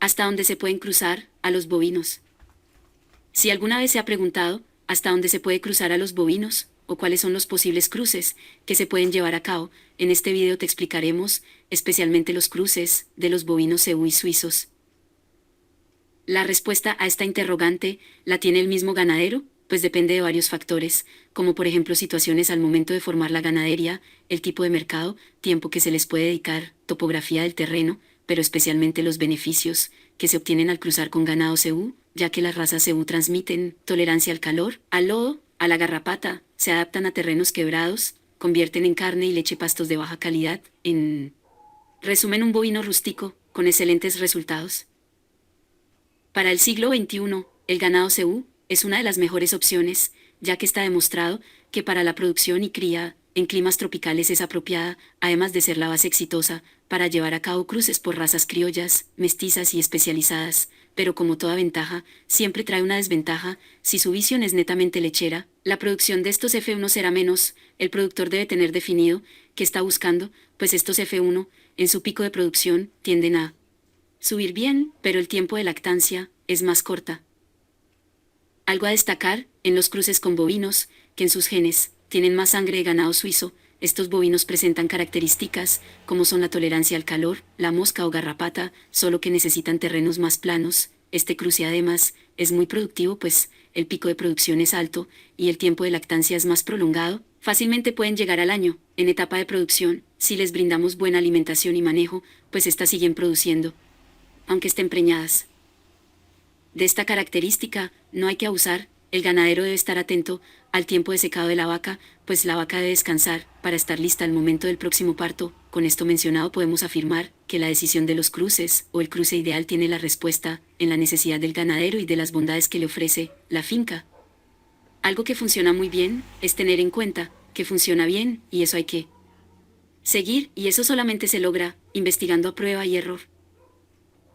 ¿Hasta dónde se pueden cruzar a los bovinos? Si alguna vez se ha preguntado hasta dónde se puede cruzar a los bovinos, o cuáles son los posibles cruces que se pueden llevar a cabo, en este video te explicaremos especialmente los cruces de los bovinos cebú y suizos. La respuesta a esta interrogante la tiene el mismo ganadero, pues depende de varios factores, como por ejemplo situaciones al momento de formar la ganadería, el tipo de mercado, tiempo que se les puede dedicar, topografía del terreno, pero especialmente los beneficios que se obtienen al cruzar con ganado cebú, ya que las razas cebú transmiten tolerancia al calor, al lodo, a la garrapata, se adaptan a terrenos quebrados, convierten en carne y leche pastos de baja calidad, en resumen un bovino rústico, con excelentes resultados. Para el siglo XXI, el ganado cebú es una de las mejores opciones, ya que está demostrado que para la producción y cría en climas tropicales es apropiada, además de ser la base exitosa para llevar a cabo cruces por razas criollas, mestizas y especializadas, pero como toda ventaja, siempre trae una desventaja. Si su visión es netamente lechera, la producción de estos F1 será menos. El productor debe tener definido qué está buscando, pues estos F1, en su pico de producción, tienden a subir bien, pero el tiempo de lactancia es más corta. Algo a destacar, en los cruces con bovinos, que en sus genes tienen más sangre de ganado suizo, estos bovinos presentan características, como son la tolerancia al calor, la mosca o garrapata, solo que necesitan terrenos más planos. Este cruce además es muy productivo, pues el pico de producción es alto y el tiempo de lactancia es más prolongado. Fácilmente pueden llegar al año, en etapa de producción, si les brindamos buena alimentación y manejo, pues estas siguen produciendo, aunque estén preñadas. De esta característica no hay que abusar, el ganadero debe estar atento al tiempo de secado de la vaca, pues la vaca debe descansar para estar lista al momento del próximo parto. Con esto mencionado podemos afirmar que la decisión de los cruces o el cruce ideal tiene la respuesta en la necesidad del ganadero y de las bondades que le ofrece la finca. Algo que funciona muy bien es tener en cuenta que funciona bien y eso hay que seguir, y eso solamente se logra investigando a prueba y error.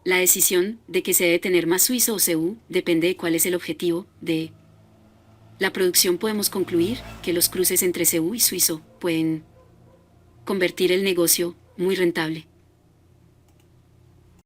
La decisión de que se debe tener más suizo o cebú depende de cuál es el objetivo de la producción. Podemos concluir que los cruces entre cebú y suizo pueden convertir el negocio muy rentable.